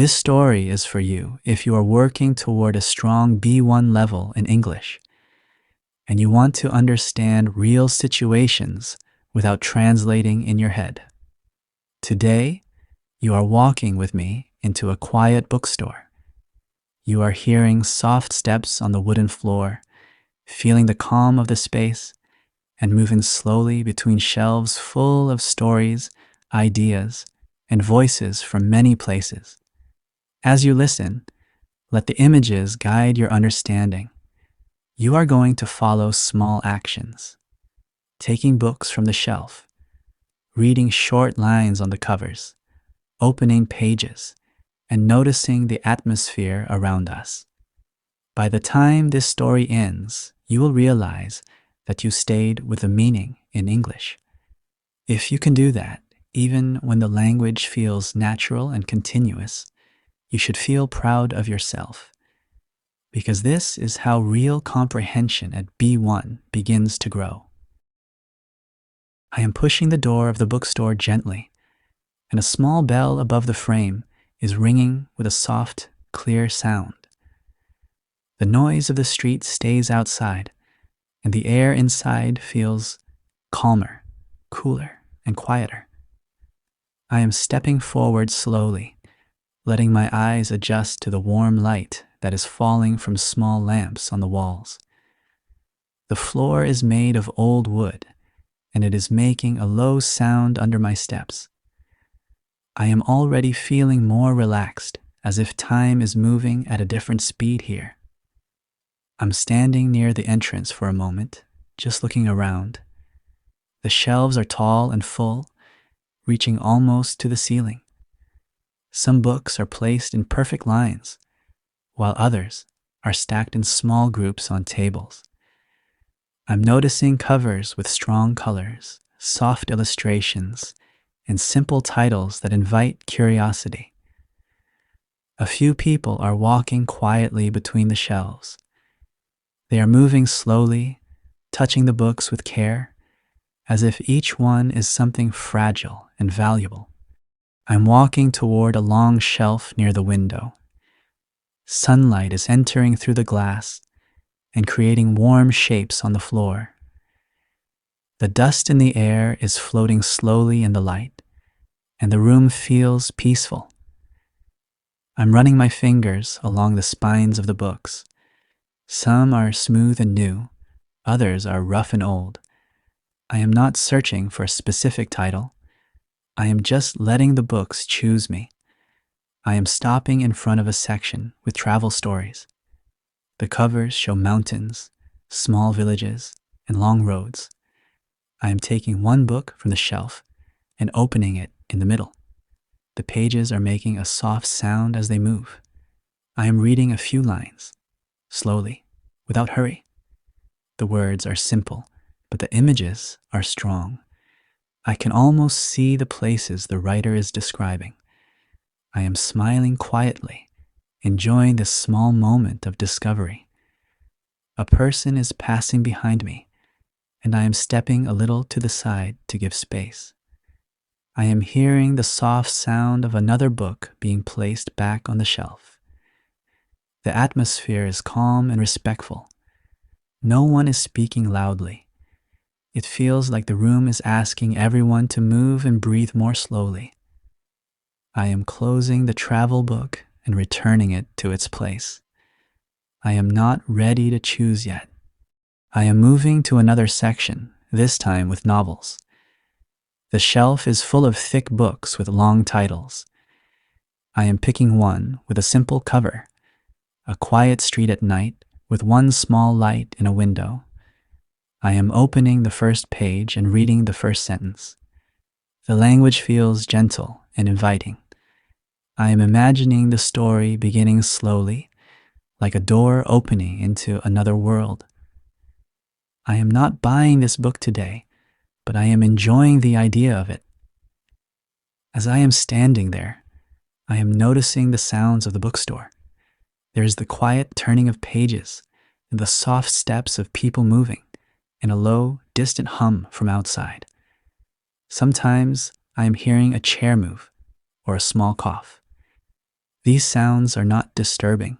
This story is for you if you are working toward a strong B1 level in English and you want to understand real situations without translating in your head. Today, you are walking with me into a quiet bookstore. You are hearing soft steps on the wooden floor, feeling the calm of the space, and moving slowly between shelves full of stories, ideas, and voices from many places. As you listen, let the images guide your understanding. You are going to follow small actions, taking books from the shelf, reading short lines on the covers, opening pages, and noticing the atmosphere around us. By the time this story ends, you will realize that you stayed with the meaning in English. If you can do that, even when the language feels natural and continuous, you should feel proud of yourself, because this is how real comprehension at B1 begins to grow. I am pushing the door of the bookstore gently, and a small bell above the frame is ringing with a soft, clear sound. The noise of the street stays outside, and the air inside feels calmer, cooler, and quieter. I am stepping forward slowly, letting my eyes adjust to the warm light that is falling from small lamps on the walls. The floor is made of old wood, and it is making a low sound under my steps. I am already feeling more relaxed, as if time is moving at a different speed here. I'm standing near the entrance for a moment, just looking around. The shelves are tall and full, reaching almost to the ceiling. Some books are placed in perfect lines, while others are stacked in small groups on tables. I'm noticing covers with strong colors, soft illustrations, and simple titles that invite curiosity. A few people are walking quietly between the shelves. They are moving slowly, touching the books with care, as if each one is something fragile and valuable. I'm walking toward a long shelf near the window. Sunlight is entering through the glass and creating warm shapes on the floor. The dust in the air is floating slowly in the light, and the room feels peaceful. I'm running my fingers along the spines of the books. Some are smooth and new, others are rough and old. I am not searching for a specific title. I am just letting the books choose me. I am stopping in front of a section with travel stories. The covers show mountains, small villages, and long roads. I am taking one book from the shelf and opening it in the middle. The pages are making a soft sound as they move. I am reading a few lines, slowly, without hurry. The words are simple, but the images are strong. I can almost see the places the writer is describing. I am smiling quietly, enjoying this small moment of discovery. A person is passing behind me, and I am stepping a little to the side to give space. I am hearing the soft sound of another book being placed back on the shelf. The atmosphere is calm and respectful. No one is speaking loudly. It feels like the room is asking everyone to move and breathe more slowly. I am closing the travel book and returning it to its place. I am not ready to choose yet. I am moving to another section, this time with novels. The shelf is full of thick books with long titles. I am picking one with a simple cover, A Quiet Street at Night with one small light in a window. I am opening the first page and reading the first sentence. The language feels gentle and inviting. I am imagining the story beginning slowly, like a door opening into another world. I am not buying this book today, but I am enjoying the idea of it. As I am standing there, I am noticing the sounds of the bookstore. There is the quiet turning of pages, and the soft steps of people moving, and a low, distant hum from outside. Sometimes I am hearing a chair move or a small cough. These sounds are not disturbing.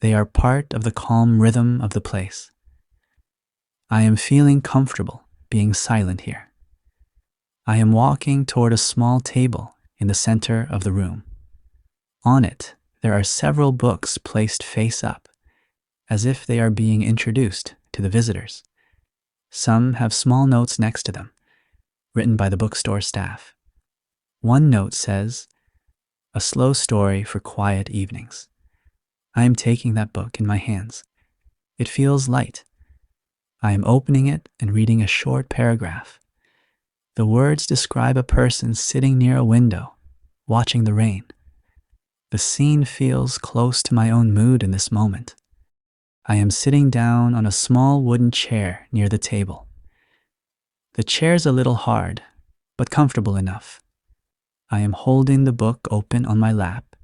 They are part of the calm rhythm of the place. I am feeling comfortable being silent here. I am walking toward a small table in the center of the room. On it, there are several books placed face up, as if they are being introduced to the visitors. Some have small notes next to them, written by the bookstore staff. One note says, "A slow story for quiet evenings." I am taking that book in my hands. It feels light. I am opening it and reading a short paragraph. The words describe a person sitting near a window, watching the rain. The scene feels close to my own mood in this moment. I am sitting down on a small wooden chair near the table. The chair's a little hard, but comfortable enough. I am holding the book open on my lap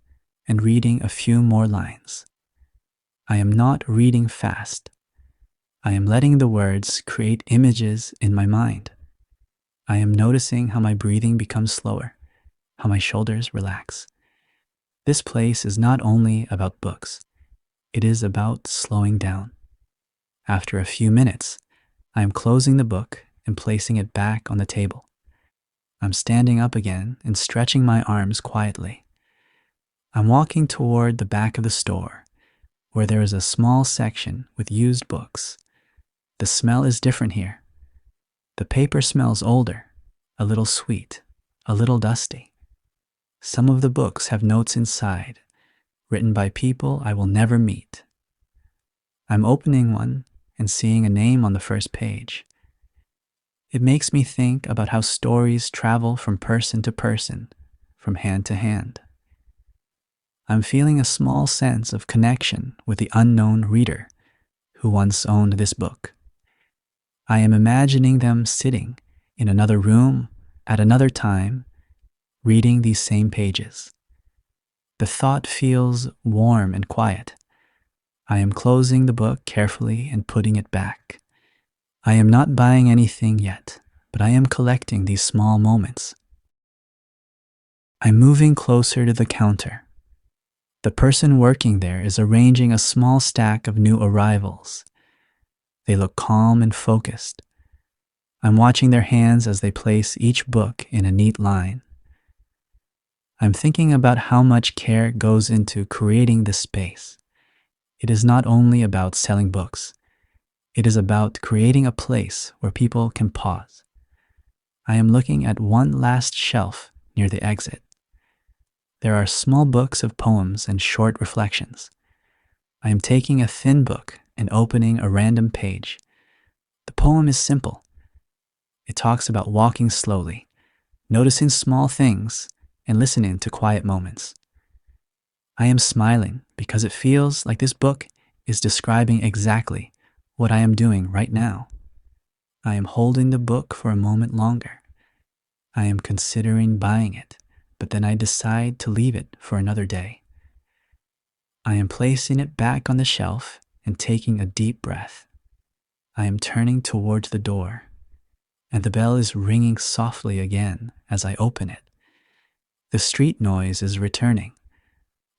and reading a few more lines. I am not reading fast. I am letting the words create images in my mind. I am noticing how my breathing becomes slower, how my shoulders relax. This place is not only about books, it is about slowing down. After a few minutes, I am closing the book and placing it back on the table. I'm standing up again and stretching my arms quietly. I'm walking toward the back of the store, where there is a small section with used books. The smell is different here. The paper smells older, a little sweet, a little dusty. Some of the books have notes inside, written by people I will never meet. I'm opening one and seeing a name on the first page. It makes me think about how stories travel from person to person, from hand to hand. I'm feeling a small sense of connection with the unknown reader who once owned this book. I am imagining them sitting in another room at another time, reading these same pages. The thought feels warm and quiet. I am closing the book carefully and putting it back. I am not buying anything yet, but I am collecting these small moments. I'm moving closer to the counter. The person working there is arranging a small stack of new arrivals. They look calm and focused. I'm watching their hands as they place each book in a neat line. I'm thinking about how much care goes into creating this space. It is not only about selling books. It is about creating a place where people can pause. I am looking at one last shelf near the exit. There are small books of poems and short reflections. I am taking a thin book and opening a random page. The poem is simple. It talks about walking slowly, noticing small things, and listening to quiet moments. I am smiling because it feels like this book is describing exactly what I am doing right now. I am holding the book for a moment longer. I am considering buying it, but then I decide to leave it for another day. I am placing it back on the shelf and taking a deep breath. I am turning towards the door, and the bell is ringing softly again as I open it. The street noise is returning,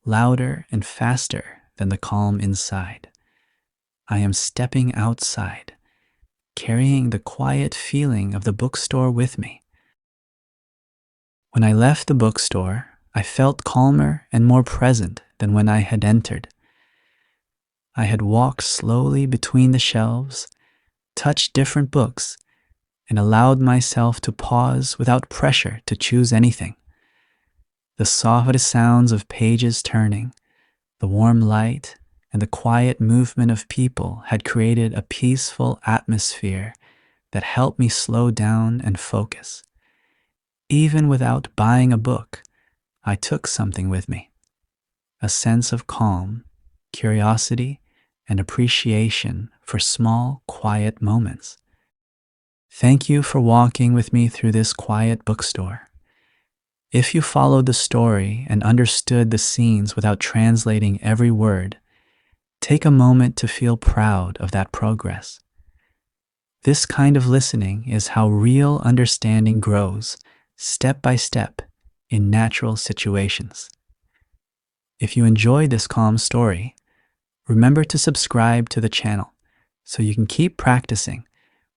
louder and faster than the calm inside. I am stepping outside, carrying the quiet feeling of the bookstore with me. When I left the bookstore, I felt calmer and more present than when I had entered. I had walked slowly between the shelves, touched different books, and allowed myself to pause without pressure to choose anything. The soft sounds of pages turning, the warm light, and the quiet movement of people had created a peaceful atmosphere that helped me slow down and focus. Even without buying a book, I took something with me, a sense of calm, curiosity, and appreciation for small, quiet moments. Thank you for walking with me through this quiet bookstore. If you followed the story and understood the scenes without translating every word, take a moment to feel proud of that progress. This kind of listening is how real understanding grows, step by step, in natural situations. If you enjoyed this calm story, remember to subscribe to the channel so you can keep practicing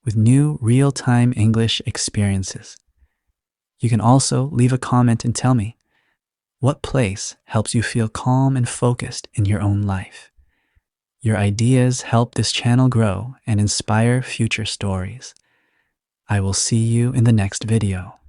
with new real-time English experiences. You can also leave a comment and tell me what place helps you feel calm and focused in your own life. Your ideas help this channel grow and inspire future stories. I will see you in the next video.